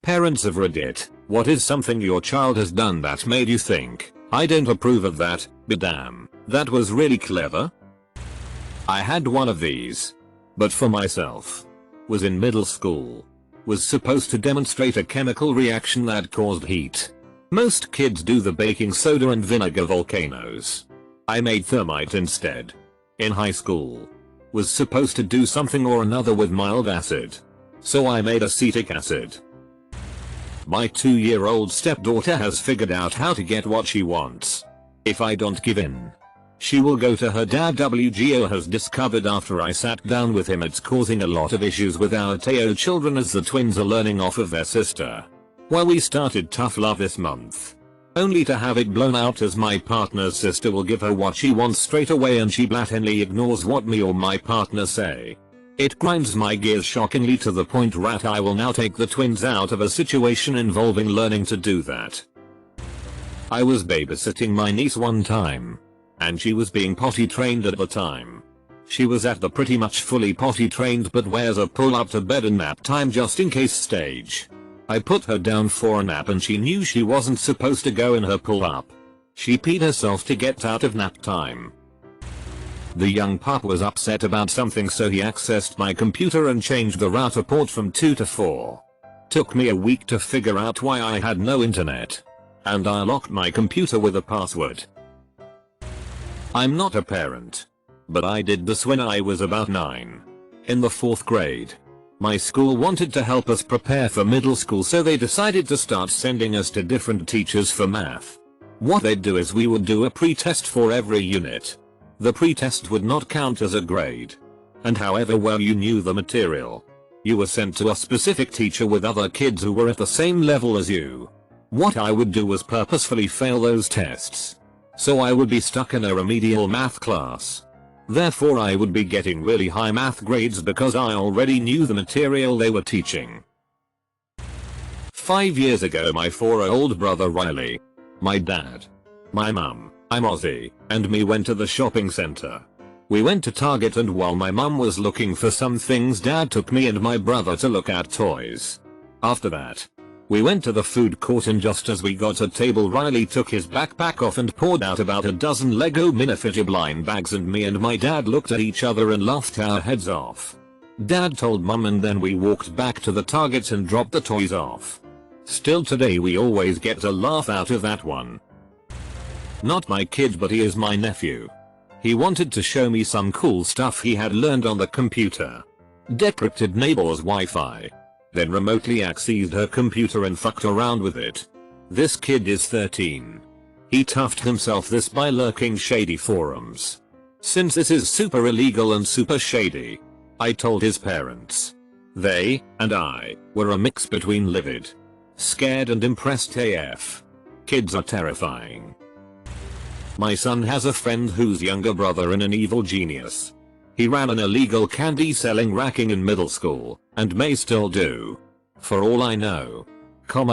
Parents of Reddit, what is something your child has done that made you think, I don't approve of that, but damn, that was really clever? I had one of these. But for myself. Was in middle school. Was supposed to demonstrate a chemical reaction that caused heat. Most kids do the baking soda and vinegar volcanoes. I made thermite instead. In high school. Was supposed to do something or another with mild acid. So I made acetic acid. My 2-year-old stepdaughter has figured out how to get what she wants. If I don't give in, she will go to her dad. WGO has discovered after I sat down with him it's causing a lot of issues with our Teo children as the twins are learning off of their sister. Well, we started tough love this month. Only to have it blown out as my partner's sister will give her what she wants straight away and she blatantly ignores what me or my partner say. It grinds my gears shockingly to the point that I will now take the twins out of a situation involving learning to do that. I was babysitting my niece one time. And she was being potty trained at the time. She was at the pretty much fully potty trained but wears a pull up to bed and nap time just in case stage. I put her down for a nap and she knew she wasn't supposed to go in her pull up. She peed herself to get out of nap time. The young pup was upset about something, so he accessed my computer and changed the router port from 2 to 4. Took me a week to figure out why I had no internet. And I locked my computer with a password. I'm not a parent. But I did this when I was about 9. In the 4th grade. My school wanted to help us prepare for middle school, so they decided to start sending us to different teachers for math. What they'd do is we would do a pre-test for every unit. The pre-test would not count as a grade. And however well you knew the material, you were sent to a specific teacher with other kids who were at the same level as you. What I would do was purposefully fail those tests. So I would be stuck in a remedial math class. Therefore I would be getting really high math grades because I already knew the material they were teaching. 5 years ago, my 4-year-old brother Riley, my dad, my mum, I'm Ozzy, and me went to the shopping center. We went to Target, and while my mum was looking for some things, dad took me and my brother to look at toys. After that, we went to the food court, and just as we got a table, Riley took his backpack off and poured out about a dozen Lego minifigure blind bags, and me and my dad looked at each other and laughed our heads off. Dad told mum, and then we walked back to the Target and dropped the toys off. Still today we always get a laugh out of that one. Not my kid, but he is my nephew. He wanted to show me some cool stuff he had learned on the computer. Decrypted neighbor's Wi-Fi. Then remotely accessed her computer and fucked around with it. This kid is 13. He toughed himself this by lurking shady forums. Since this is super illegal and super shady, I told his parents. They, and I, were a mix between livid, scared and impressed AF. Kids are terrifying. My son has a friend whose younger brother is an evil genius. He ran an illegal candy selling racking in middle school, and may still do. For all I know.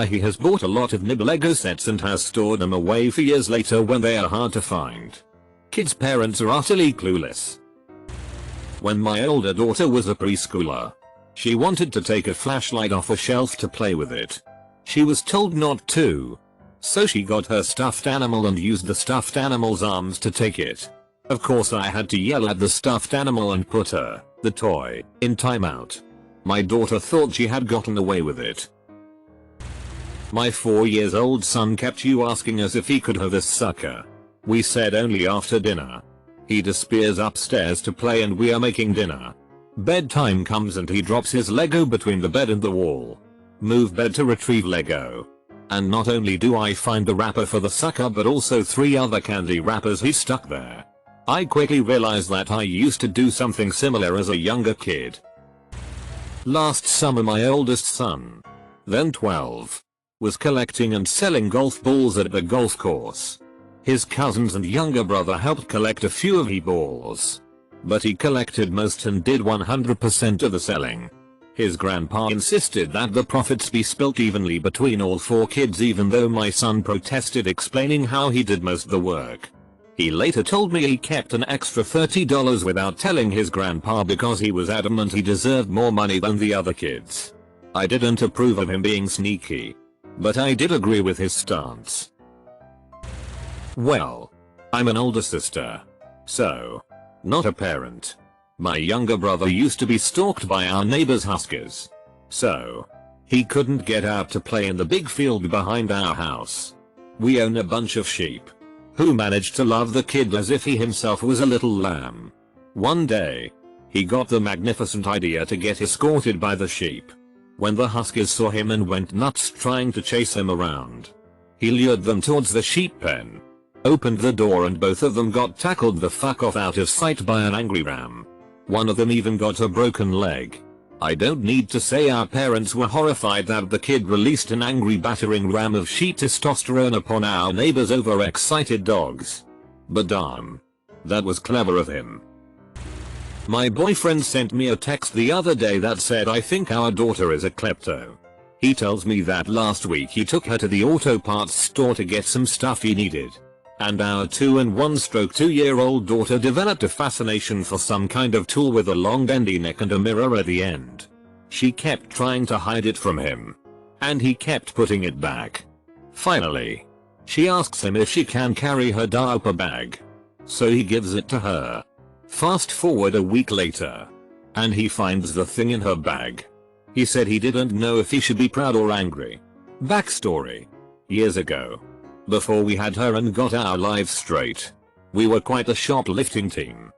He has bought a lot of nib Lego sets and has stored them away for years later when they are hard to find. Kids' parents are utterly clueless. When my older daughter was a preschooler, she wanted to take a flashlight off a shelf to play with it. She was told not to. So she got her stuffed animal and used the stuffed animal's arms to take it. Of course I had to yell at the stuffed animal and put her, the toy, in timeout. My daughter thought she had gotten away with it. My 4-year-old son kept asking us if he could have this sucker. We said only after dinner. He disappears upstairs to play and we are making dinner. Bedtime comes and he drops his Lego between the bed and the wall. Move bed to retrieve Lego. And not only do I find the wrapper for the sucker, but also 3 other candy wrappers he stuck there. I quickly realized that I used to do something similar as a younger kid. Last summer my oldest son, then 12, was collecting and selling golf balls at the golf course. His cousins and younger brother helped collect a few of the balls. But he collected most and did 100% of the selling. His grandpa insisted that the profits be split evenly between all 4 kids, even though my son protested, explaining how he did most of the work. He later told me he kept an extra $30 without telling his grandpa because he was adamant he deserved more money than the other kids. I didn't approve of him being sneaky, but I did agree with his stance. Well, I'm an older sister, so not a parent. My younger brother used to be stalked by our neighbor's huskies, so he couldn't get out to play in the big field behind our house. We own a bunch of sheep, who managed to love the kid as if he himself was a little lamb. One day, he got the magnificent idea to get escorted by the sheep. When the huskies saw him and went nuts trying to chase him around, he lured them towards the sheep pen, opened the door, and both of them got tackled the fuck off out of sight by an angry ram. One of them even got a broken leg. I don't need to say our parents were horrified that the kid released an angry battering ram of sheep testosterone upon our neighbor's overexcited dogs. But darn, that was clever of him. My boyfriend sent me a text the other day that said, "I think our daughter is a klepto." He tells me that last week he took her to the auto parts store to get some stuff he needed, and our 2 and 1/2-year-old daughter developed a fascination for some kind of tool with a long bendy neck and a mirror at the end. She kept trying to hide it from him, and he kept putting it back. Finally, she asks him if she can carry her diaper bag, so he gives it to her. Fast forward a week later, and he finds the thing in her bag. He said he didn't know if he should be proud or angry. Backstory: years ago, before we had her and got our lives straight, we were quite a shoplifting team.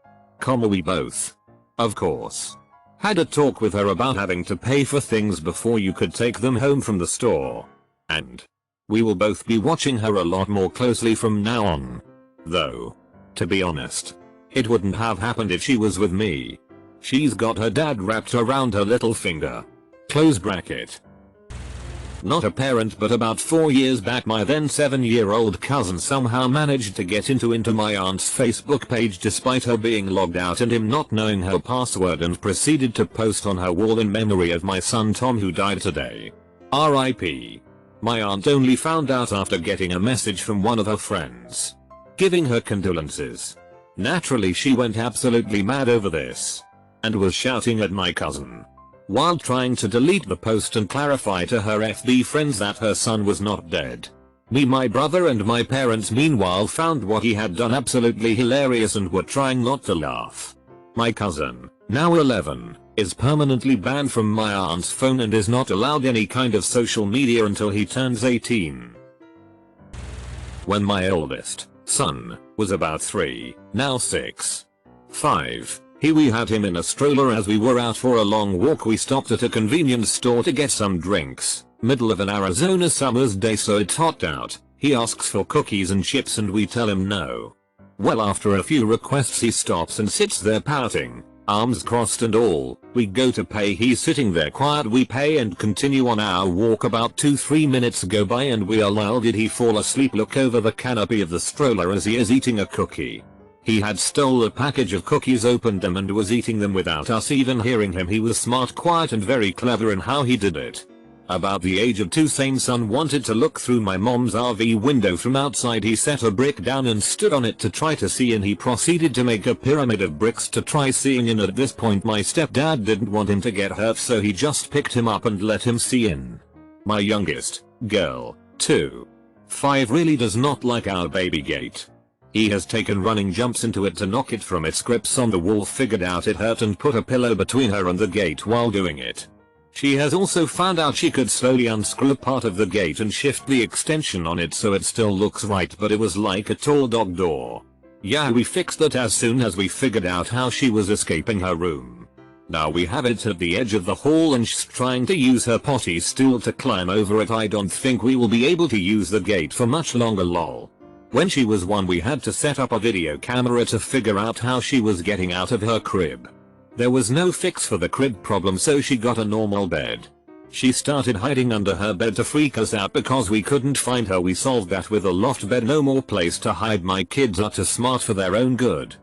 We both, of course, had a talk with her about having to pay for things before you could take them home from the store. And we will both be watching her a lot more closely from now on. Though, to be honest, it wouldn't have happened if she was with me. She's got her dad wrapped around her little finger. Close bracket. Not a parent, but about 4 years back my then 7-year-old cousin somehow managed to get into my aunt's Facebook page despite her being logged out and him not knowing her password, and proceeded to post on her wall in memory of my son Tom, who died today. RIP. My aunt only found out after getting a message from one of her friends, giving her condolences. Naturally she went absolutely mad over this, and was shouting at my cousin, while trying to delete the post and clarify to her FB friends that her son was not dead. Me, my brother and my parents meanwhile found what he had done absolutely hilarious and were trying not to laugh. My cousin, now 11, is permanently banned from my aunt's phone and is not allowed any kind of social media until he turns 18. When my oldest son was about 3, now 6, 5, we had him in a stroller as we were out for a long walk. We stopped at a convenience store to get some drinks, middle of an Arizona summer's day, so it's hot out. He asks for cookies and chips and we tell him no. Well, after a few requests he stops and sits there pouting, arms crossed and all. We go to pay, he's sitting there quiet, we pay and continue on our walk. About 2-3 minutes go by and we are like, did he fall asleep? Look over the canopy of the stroller as he is eating a cookie. He had stole a package of cookies, opened them and was eating them without us even hearing him. He was smart, quiet and very clever in how he did it. About the age of 2, same son wanted to look through my mom's RV window from outside. He set a brick down and stood on it to try to see, and he proceeded to make a pyramid of bricks to try seeing in. At this point my stepdad didn't want him to get hurt, so he just picked him up and let him see in. My youngest girl, 2, 5, really does not like our baby gate. He has taken running jumps into it to knock it from its grips on the wall, figured out it hurt and put a pillow between her and the gate while doing it. She has also found out she could slowly unscrew part of the gate and shift the extension on it so it still looks right, but it was like a tall dog door. Yeah, we fixed that as soon as we figured out how she was escaping her room. Now we have it at the edge of the hall and she's trying to use her potty stool to climb over it. I don't think we will be able to use the gate for much longer, lol. When she was 1 we had to set up a video camera to figure out how she was getting out of her crib. There was no fix for the crib problem, so she got a normal bed. She started hiding under her bed to freak us out because we couldn't find her. We solved that with a loft bed. No more place to hide. My kids are too smart for their own good.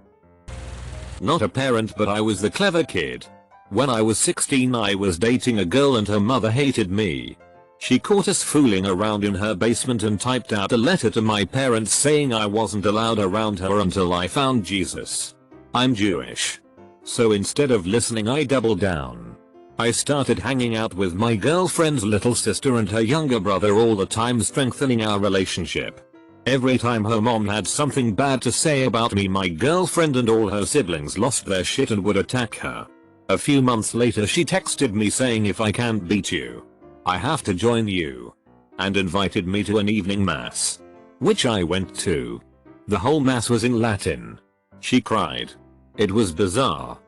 Not a parent, but I was the clever kid. When I was 16 I was dating a girl and her mother hated me. She caught us fooling around in her basement and typed out a letter to my parents saying I wasn't allowed around her until I found Jesus. I'm Jewish, so instead of listening I doubled down. I started hanging out with my girlfriend's little sister and her younger brother all the time, strengthening our relationship. Every time her mom had something bad to say about me, my girlfriend and all her siblings lost their shit and would attack her. A few months later she texted me saying, if I can't beat you, I have to join you, and invited me to an evening mass, which I went to. The whole mass was in Latin. She cried. It was bizarre.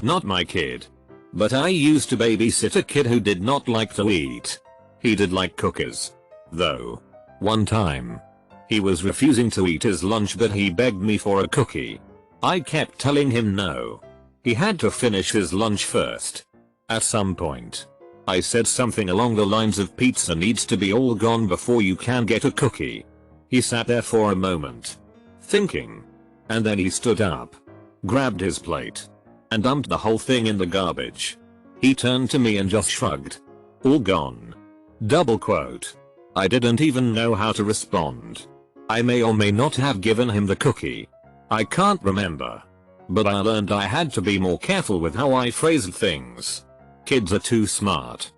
Not my kid. But I used to babysit a kid who did not like to eat. He did like cookies, though. One time, he was refusing to eat his lunch but he begged me for a cookie. I kept telling him no. He had to finish his lunch first. At some point, I said something along the lines of pizza needs to be all gone before you can get a cookie. He sat there for a moment, thinking, and then he stood up, grabbed his plate, and dumped the whole thing in the garbage. He turned to me and just shrugged. All gone. Double quote. I didn't even know how to respond. I may or may not have given him the cookie. I can't remember. But I learned I had to be more careful with how I phrased things. Kids are too smart.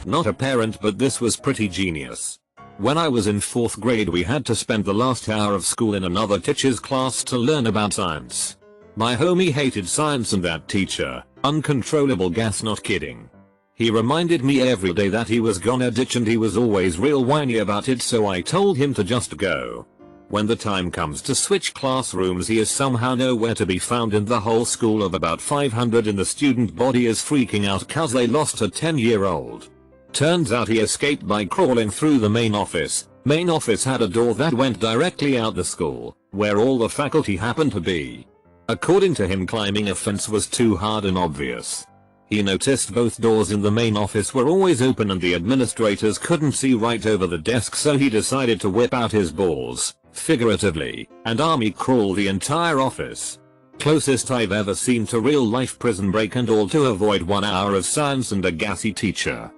Not a parent, but this was pretty genius. When I was in 4th grade we had to spend the last hour of school in another teacher's class to learn about science. My homie hated science and that teacher, uncontrollable gas, not kidding. He reminded me every day that he was gonna ditch and he was always real whiny about it, so I told him to just go. When the time comes to switch classrooms he is somehow nowhere to be found and the whole school of about 500 in the student body is freaking out cause they lost a 10-year-old. Turns out he escaped by crawling through the main office. Main office had a door that went directly out the school, where all the faculty happened to be. According to him, climbing a fence was too hard and obvious. He noticed both doors in the main office were always open and the administrators couldn't see right over the desk, so he decided to whip out his balls, figuratively, and army crawl the entire office. Closest I've ever seen to real life prison break, and all to avoid 1 hour of science and a gassy teacher.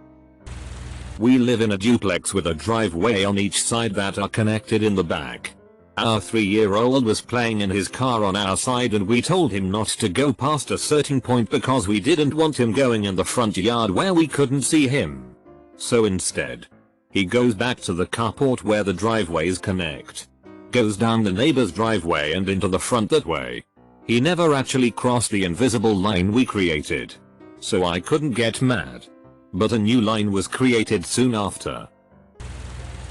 We live in a duplex with a driveway on each side that are connected in the back. Our 3-year-old was playing in his car on our side and we told him not to go past a certain point because we didn't want him going in the front yard where we couldn't see him. So instead, he goes back to the carport where the driveways connect. Goes down the neighbor's driveway and into the front that way. He never actually crossed the invisible line we created. So I couldn't get mad. But a new line was created soon after.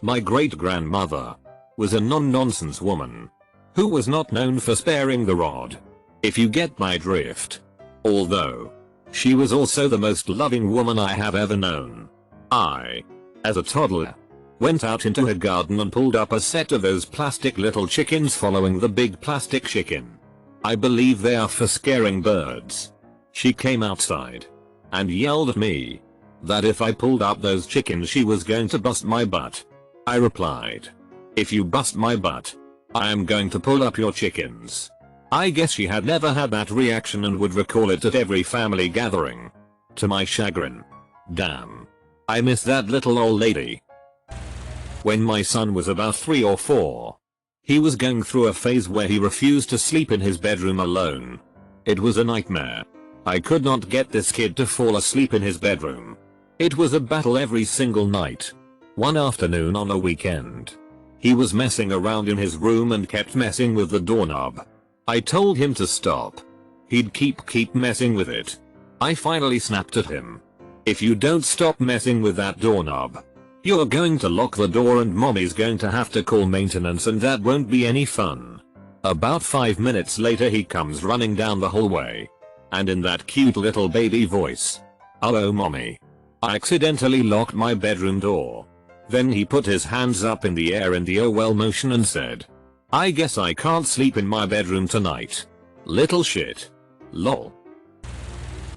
My great-grandmother was a non-nonsense woman who was not known for sparing the rod, if you get my drift. Although, she was also the most loving woman I have ever known. I, as a toddler, went out into her garden and pulled up a set of those plastic little chickens following the big plastic chicken. I believe they are for scaring birds. She came outside and yelled at me that if I pulled up those chickens she was going to bust my butt. I replied, "If you bust my butt, I am going to pull up your chickens." I guess she had never had that reaction and would recall it at every family gathering. To my chagrin. Damn. I miss that little old lady. When my son was about 3 or 4, he was going through a phase where he refused to sleep in his bedroom alone. It was a nightmare. I could not get this kid to fall asleep in his bedroom. It was a battle every single night. One afternoon on a weekend, he was messing around in his room and kept messing with the doorknob. I told him to stop. He'd keep messing with it. I finally snapped at him. "If you don't stop messing with that doorknob, you're going to lock the door and mommy's going to have to call maintenance and that won't be any fun." About 5 minutes later he comes running down the hallway. And in that cute little baby voice, "Hello mommy. I accidentally locked my bedroom door." Then he put his hands up in the air in the oh well motion and said, "I guess I can't sleep in my bedroom tonight. Little shit. Lol."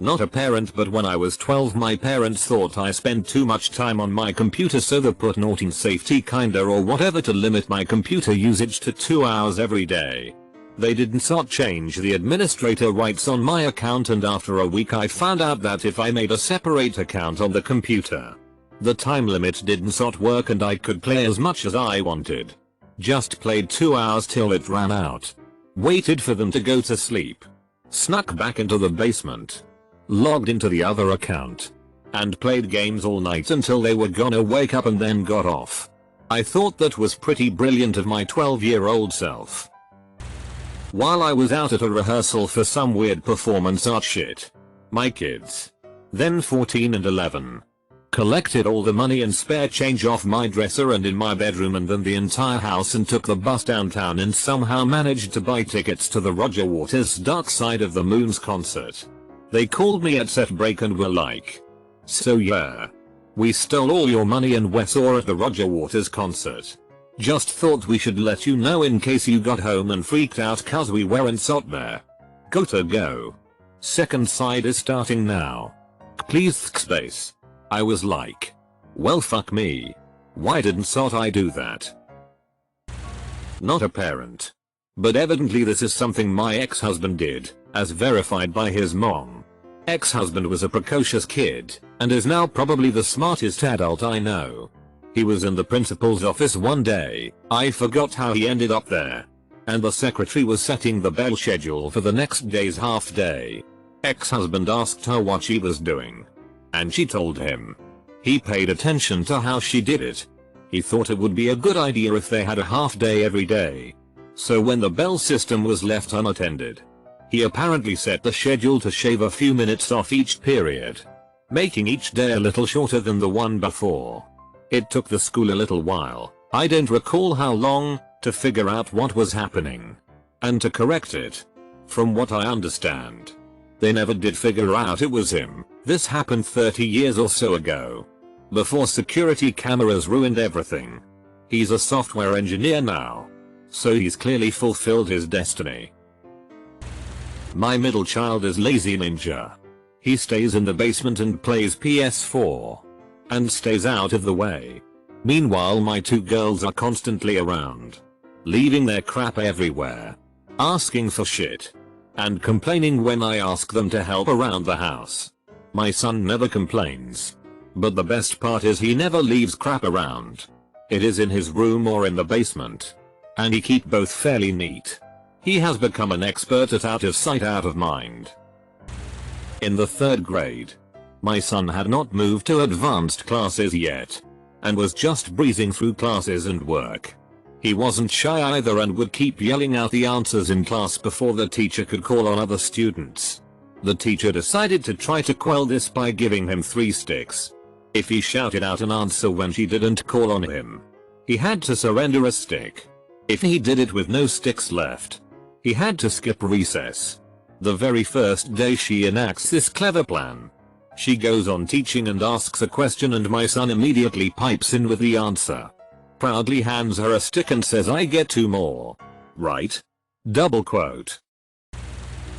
Not a parent, but when I was 12 my parents thought I spent too much time on my computer, so they put naughty safety kinda or whatever to limit my computer usage to 2 hours every day. They didn't change the administrator rights on my account, and after a week I found out that if I made a separate account on the computer, the time limit didn't work and I could play as much as I wanted. Just played 2 hours till it ran out. Waited for them to go to sleep. Snuck back into the basement. logged into the other account, and played games all night until they were gonna wake up and then got off. I thought that was pretty brilliant of my 12-year-old self. While I was out at a rehearsal for some weird performance art shit, my kids, then 14 and 11, collected all the money and spare change off my dresser and in my bedroom and then the entire house and took the bus downtown and somehow managed to buy tickets to the Roger Waters' Dark Side of the Moon's concert. They called me at set break and were like, "So yeah, we stole all your money and we saw at the Roger Waters concert. Just thought we should let you know in case you got home and freaked out cause we weren't sot there. Gotta go. Second side is starting now. Please space." I was like, well fuck me. Why didn't sot I do that? Not a parent. But evidently this is something my ex-husband did, as verified by his mom. Ex-husband was a precocious kid, and is now probably the smartest adult I know. He was in the principal's office one day, I forgot how he ended up there. And the secretary was setting the bell schedule for the next day's half day. Ex-husband asked her what she was doing. And she told him. He paid attention to how she did it. He thought it would be a good idea if they had a half day every day. So when the bell system was left unattended, he apparently set the schedule to shave a few minutes off each period, making each day a little shorter than the one before. It took the school a little while, I don't recall how long, to figure out what was happening. And to correct it. From what I understand, they never did figure out it was him. This happened 30 years or so ago. Before security cameras ruined everything. He's a software engineer now. So he's clearly fulfilled his destiny. My middle child is lazy ninja. He stays in the basement and plays PS4. And stays out of the way. Meanwhile my two girls are constantly around. Leaving their crap everywhere. Asking for shit. And complaining when I ask them to help around the house. My son never complains. But the best part is he never leaves crap around. It is in his room or in the basement. And he keeps both fairly neat. He has become an expert at out of sight out of mind. In the 3rd grade, my son had not moved to advanced classes yet. And was just breezing through classes and work. He wasn't shy either and would keep yelling out the answers in class before the teacher could call on other students. The teacher decided to try to quell this by giving him 3 sticks. If he shouted out an answer when she didn't call on him, he had to surrender a stick. If he did it with no sticks left, he had to skip recess. The very first day she enacts this clever plan. She goes on teaching and asks a question and my son immediately pipes in with the answer. Proudly hands her a stick and says I get 2 more. Right? Double quote.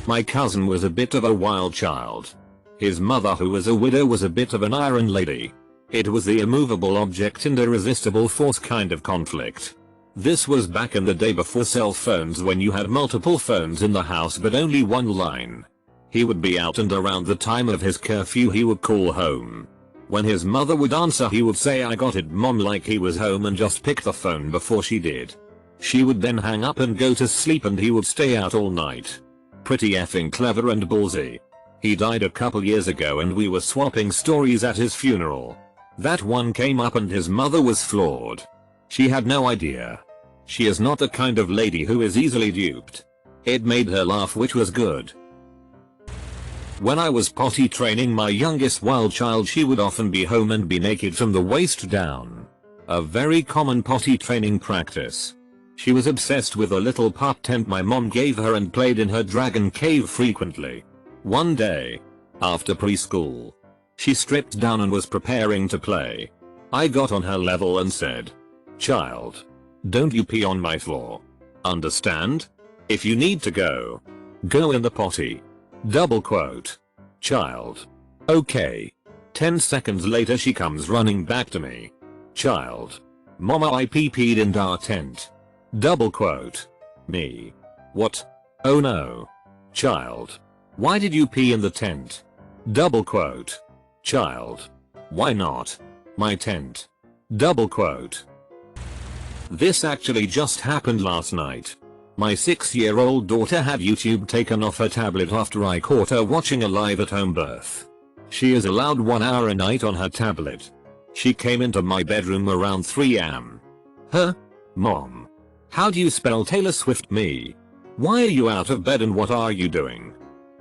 My cousin was a bit of a wild child. His mother, who was a widow, was a bit of an iron lady. It was the immovable object and irresistible force kind of conflict. This was back in the day before cell phones, when you had multiple phones in the house but only one line. He would be out and around the time of his curfew he would call home. When his mother would answer he would say I got it mom, like he was home, and just pick the phone before she did. She would then hang up and go to sleep and he would stay out all night. Pretty effing clever and ballsy. He died a couple years ago and we were swapping stories at his funeral. That one came up and his mother was floored. She had no idea. She is not the kind of lady who is easily duped. It made her laugh, which was good. When I was potty training my youngest wild child, she would often be home and be naked from the waist down. A very common potty training practice. She was obsessed with a little pup tent my mom gave her and played in her dragon cave frequently. One day, after preschool, she stripped down and was preparing to play. I got on her level and said, "Child, don't you pee on my floor. Understand? If you need to go, go in the potty." Double quote. Child. Okay. 10 seconds later she comes running back to me. Child. Mama, I pee-peed in our tent. Double quote. Me. What? Oh no. Child. Why did you pee in the tent? Double quote. Child. Why not? My tent. Double quote. This actually just happened last night. My 6-year-old daughter had YouTube taken off her tablet after I caught her watching a live at home birth. She is allowed 1 hour a night on her tablet. She came into my bedroom around 3 am. Huh? Mom. How do you spell Taylor Swift? Me. Why are you out of bed and what are you doing?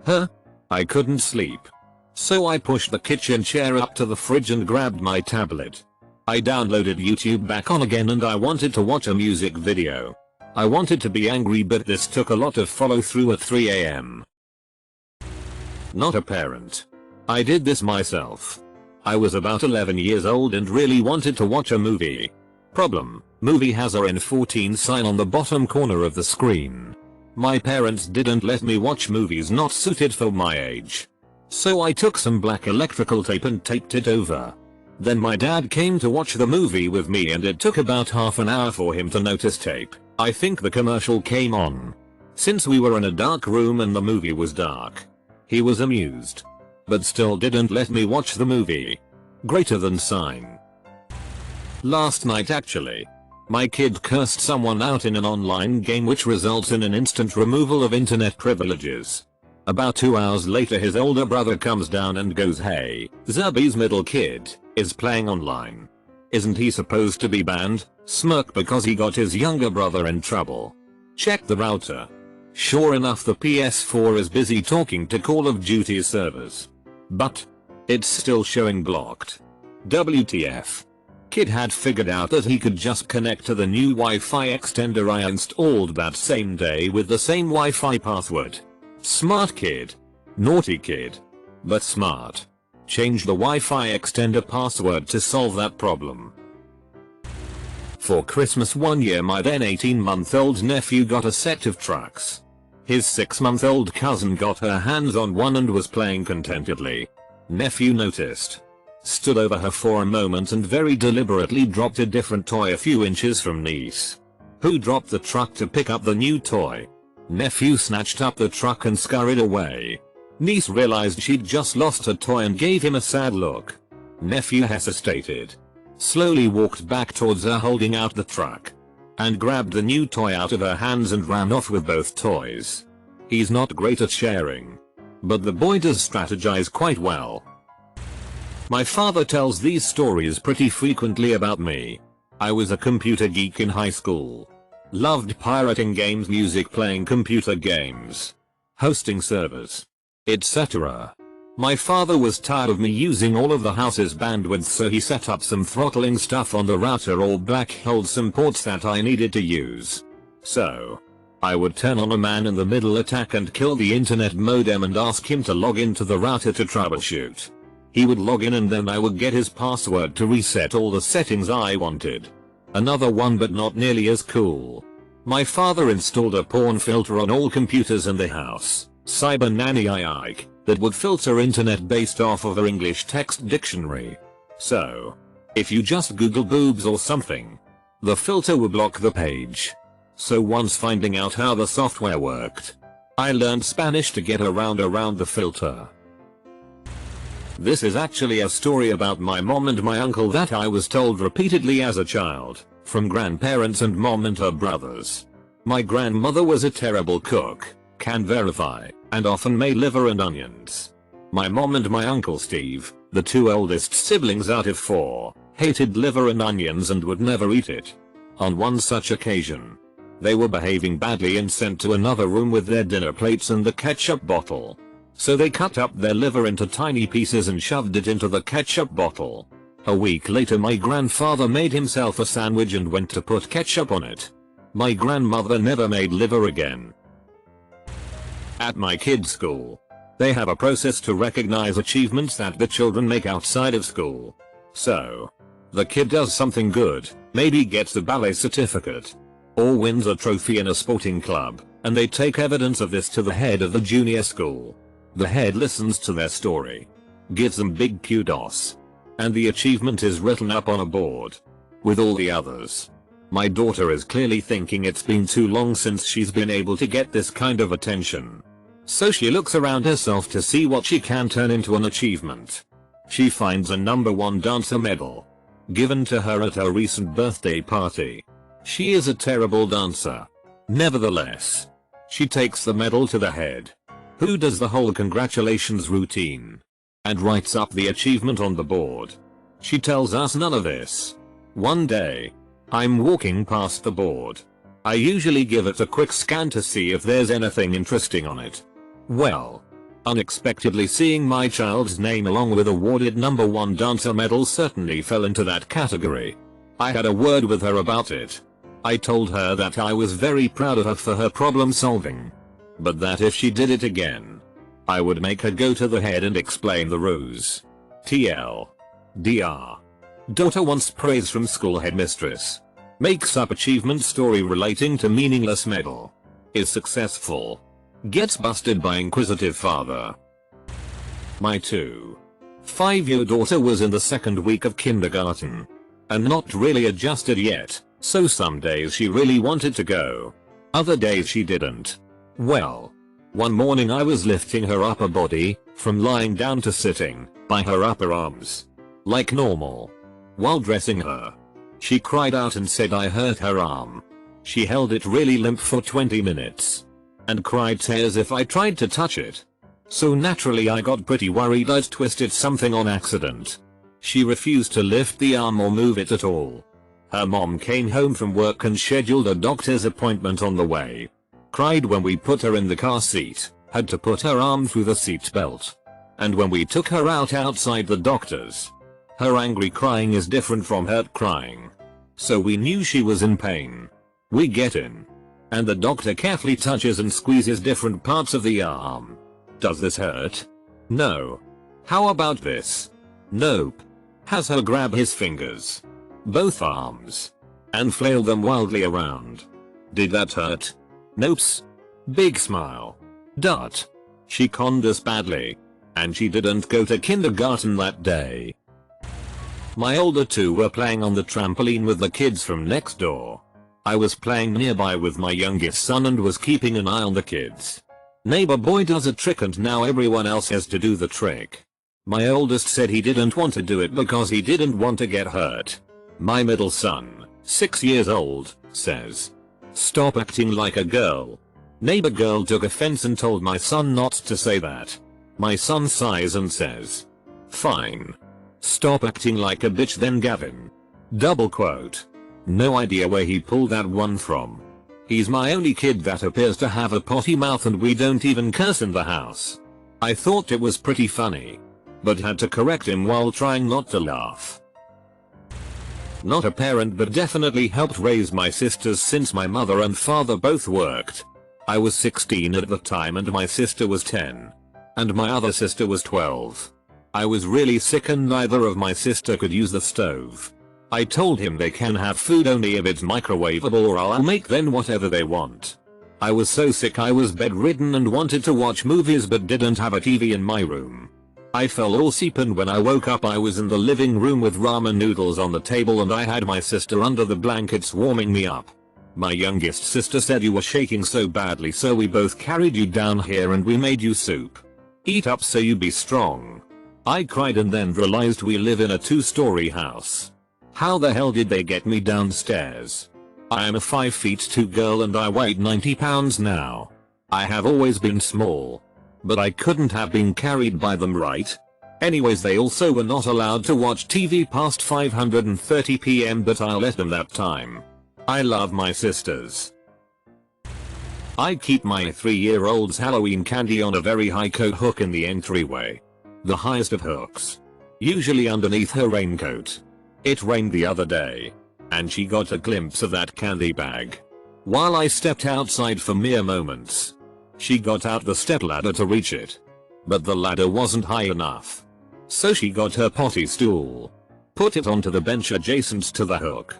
Huh? I couldn't sleep. So I pushed the kitchen chair up to the fridge and grabbed my tablet. I downloaded YouTube back on again and I wanted to watch a music video. I wanted to be angry but this took a lot of follow through at 3 am. Not a parent. I did this myself. I was about 11 years old and really wanted to watch a movie. Problem: movie has a N14 sign on the bottom corner of the screen. My parents didn't let me watch movies not suited for my age. So I took some black electrical tape and taped it over. Then my dad came to watch the movie with me and it took about half an hour for him to notice tape. I think the commercial came on. Since we were in a dark room and the movie was dark, he was amused. But still didn't let me watch the movie. Greater than sign. Last night actually. My kid cursed someone out in an online game which results in an instant removal of internet privileges. About 2 hours later his older brother comes down and goes, "Hey, Zubby's middle kid is playing online. Isn't he supposed to be banned?" Smirk because he got his younger brother in trouble. Check the router. Sure enough the PS4 is busy talking to Call of Duty servers. But it's still showing blocked. WTF. Kid had figured out that he could just connect to the new Wi-Fi extender I installed that same day with the same Wi-Fi password. Smart kid. Naughty kid. But smart. Change the Wi-Fi extender password to solve that problem. For Christmas one year my then 18-month-old nephew got a set of trucks. His 6-month-old cousin got her hands on one and was playing contentedly. Nephew noticed. Stood over her for a moment and very deliberately dropped a different toy a few inches from niece, who dropped the truck to pick up the new toy. Nephew snatched up the truck and scurried away. Niece realized she'd just lost her toy and gave him a sad look. Nephew hesitated, slowly walked back towards her holding out the truck, and grabbed the new toy out of her hands and ran off with both toys. He's not great at sharing, but the boy does strategize quite well. My father tells these stories pretty frequently about me. I was a computer geek in high school. Loved pirating games, music, playing computer games, hosting servers, etc. My father was tired of me using all of the house's bandwidth, so he set up some throttling stuff on the router or black-holed some ports that I needed to use. So I would turn on a man-in-the-middle attack and kill the internet modem and ask him to log into the router to troubleshoot. He would log in and then I would get his password to reset all the settings I wanted. Another one but not nearly as cool. My father installed a porn filter on all computers in the house, Cyber Nanny Ike, that would filter internet based off of our English text dictionary. So if you just Google boobs or something, the filter would block the page. So once finding out how the software worked, I learned Spanish to get around the filter. This is actually a story about my mom and my uncle that I was told repeatedly as a child, from grandparents and mom and her brothers. My grandmother was a terrible cook, can verify, and often made liver and onions. My mom and my uncle Steve, the two oldest siblings out of 4, hated liver and onions and would never eat it. On one such occasion, they were behaving badly and sent to another room with their dinner plates and the ketchup bottle. So they cut up their liver into tiny pieces and shoved it into the ketchup bottle. A week later my grandfather made himself a sandwich and went to put ketchup on it. My grandmother never made liver again. At my kids' school, they have a process to recognize achievements that the children make outside of school. So the kid does something good, maybe gets a ballet certificate, or wins a trophy in a sporting club, and they take evidence of this to the head of the junior school. The head listens to their story, gives them big kudos, and the achievement is written up on a board with all the others. My daughter is clearly thinking it's been too long since she's been able to get this kind of attention. So she looks around herself to see what she can turn into an achievement. She finds a #1 dancer medal, given to her at her recent birthday party. She is a terrible dancer, Nevertheless, she takes the medal to the head, who does the whole congratulations routine and writes up the achievement on the board. She tells us none of this. One day, I'm walking past the board. I usually give it a quick scan to see if there's anything interesting on it. Well, unexpectedly seeing my child's name along with awarded #1 dancer medal certainly fell into that category. I had a word with her about it. I told her that I was very proud of her for her problem solving, but that if she did it again, I would make her go to the head and explain the rules. TLDR. Daughter wants praise from school headmistress. Makes up achievement story relating to meaningless medal. Is successful. Gets busted by inquisitive father. My 2.5-year daughter was in the second week of kindergarten and not really adjusted yet, so some days she really wanted to go. Other days she didn't. Well, one morning I was lifting her upper body, from lying down to sitting, by her upper arms, like normal. While dressing her, she cried out and said I hurt her arm. She held it really limp for 20 minutes. And cried tears if I tried to touch it. So naturally I got pretty worried I'd twisted something on accident. She refused to lift the arm or move it at all. Her mom came home from work and scheduled a doctor's appointment on the way. Cried when we put her in the car seat, had to put her arm through the seat belt. And when we took her outside the doctor's, her angry crying is different from hurt crying. So we knew she was in pain. We get in, and the doctor carefully touches and squeezes different parts of the arm. Does this hurt? No. How about this? Nope. Has her grab his fingers, both arms, and flail them wildly around. Did that hurt? Nopes. Big smile. Dot. She conned us badly, and she didn't go to kindergarten that day. My older two were playing on the trampoline with the kids from next door. I was playing nearby with my youngest son and was keeping an eye on the kids. Neighbor boy does a trick and now everyone else has to do the trick. My oldest said he didn't want to do it because he didn't want to get hurt. My middle son, 6 years old, says, "Stop acting like a girl." Neighbor girl took offense and told my son not to say that. My son sighs and says, "Fine. Stop acting like a bitch then Gavin." Double quote. No idea where he pulled that one from. He's my only kid that appears to have a potty mouth and we don't even curse in the house. I thought it was pretty funny, but had to correct him while trying not to laugh. Not a parent but definitely helped raise my sisters since my mother and father both worked. I was 16 at the time and my sister was 10. And my other sister was 12. I was really sick and neither of my sister could use the stove. I told him they can have food only if it's microwavable or I'll make them whatever they want. I was so sick I was bedridden and wanted to watch movies but didn't have a TV in my room. I fell all asleep and when I woke up I was in the living room with ramen noodles on the table and I had my sister under the blankets warming me up. My youngest sister said you were shaking so badly so we both carried you down here and we made you soup. Eat up so you be strong. I cried and then realized we live in a 2-story house. How the hell did they get me downstairs? I am a 5'2" girl and I weigh 90 pounds now. I have always been small, but I couldn't have been carried by them, right? Anyways, they also were not allowed to watch TV past 5:30 PM but I'll let them that time. I love my sisters. I keep my 3-year-old's Halloween candy on a very high coat hook in the entryway. The highest of hooks. Usually underneath her raincoat. It rained the other day, and she got a glimpse of that candy bag. While I stepped outside for mere moments, she got out the stepladder to reach it. But the ladder wasn't high enough. So she got her potty stool, put it onto the bench adjacent to the hook,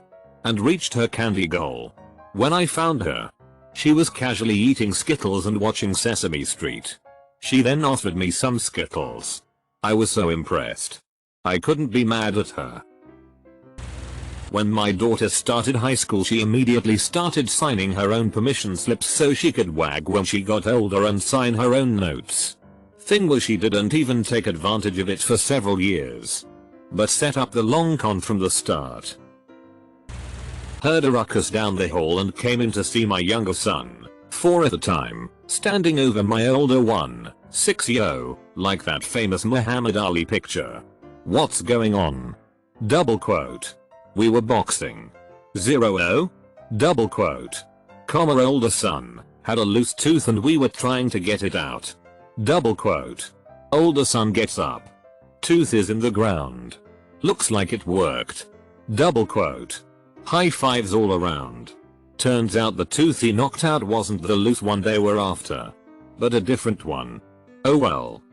and reached her candy goal. When I found her, she was casually eating Skittles and watching Sesame Street. She then offered me some Skittles. I was so impressed. I couldn't be mad at her. When my daughter started high school she immediately started signing her own permission slips so she could wag when she got older and sign her own notes. Thing was she didn't even take advantage of it for several years, but set up the long con from the start. heard a ruckus down the hall and came in to see my younger son, 4 at the time, standing over my older one, 6-yo, like that famous Muhammad Ali picture. What's going on? Double quote. We were boxing. 0-0? Double quote. Comma older son had a loose tooth and we were trying to get it out. Double quote. Older son gets up. Tooth is in the ground. Looks like it worked. Double quote. High fives all around. Turns out the tooth he knocked out wasn't the loose one they were after, but a different one. Oh well.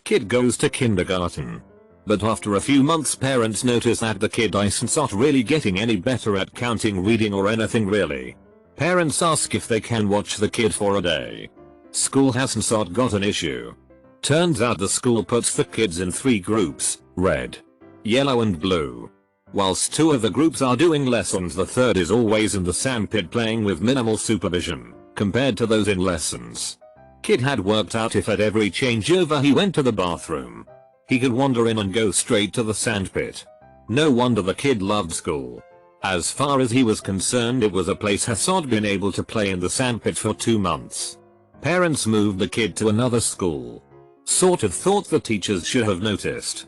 Kid goes to kindergarten. But after a few months parents notice that the kid isn't not really getting any better at counting, reading or anything really. Parents ask if they can watch the kid for a day. School hasn't got an issue. Turns out the school puts the kids in 3 groups, red, yellow and blue. Whilst 2 of the groups are doing lessons, the 3rd is always in the sandpit playing with minimal supervision, compared to those in lessons. Kid had worked out if at every changeover he went to the bathroom, he could wander in and go straight to the sandpit. No wonder the kid loved school. As far as he was concerned, it was a place Hassad been able to play in the sandpit for 2 months. Parents moved the kid to another school. Sort of thought the teachers should have noticed.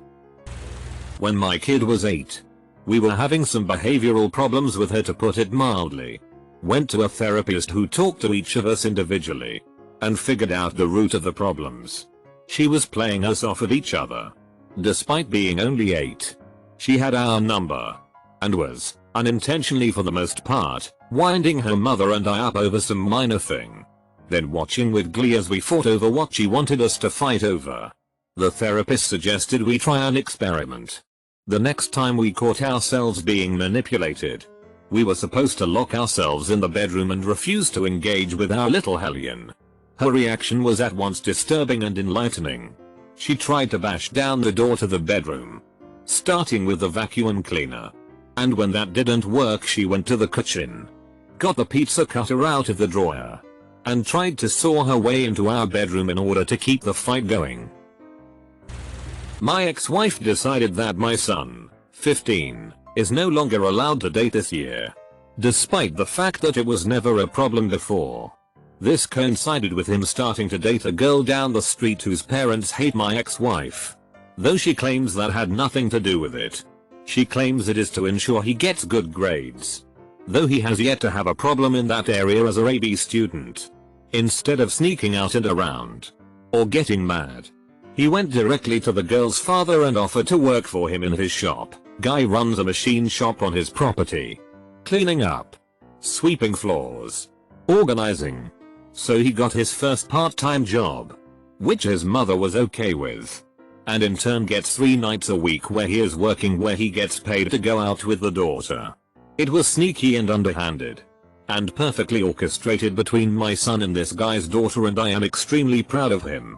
When my kid was 8, we were having some behavioral problems with her, to put it mildly. Went to a therapist who talked to each of us individually and figured out the root of the problems. She was playing us off at each other. Despite being only 8, she had our number and was, unintentionally for the most part, winding her mother and I up over some minor thing, then watching with glee as we fought over what she wanted us to fight over. The therapist suggested we try an experiment. The next time we caught ourselves being manipulated, we were supposed to lock ourselves in the bedroom and refuse to engage with our little hellion. Her reaction was at once disturbing and enlightening. She tried to bash down the door to the bedroom, starting with the vacuum cleaner. And when that didn't work, she went to the kitchen, got the pizza cutter out of the drawer, and tried to saw her way into our bedroom in order to keep the fight going. My ex-wife decided that my son, 15, is no longer allowed to date this year, despite the fact that it was never a problem before. This coincided with him starting to date a girl down the street whose parents hate my ex-wife. Though she claims that had nothing to do with it. She claims it is to ensure he gets good grades. Though he has yet to have a problem in that area as a AB student. Instead of sneaking out and around, or getting mad, he went directly to the girl's father and offered to work for him in his shop. Guy runs a machine shop on his property. Cleaning up, sweeping floors, organizing. So he got his first part-time job, which his mother was okay with. And in turn gets 3 nights a week where he is working, where he gets paid to go out with the daughter. It was sneaky and underhanded, and perfectly orchestrated between my son and this guy's daughter, and I am extremely proud of him.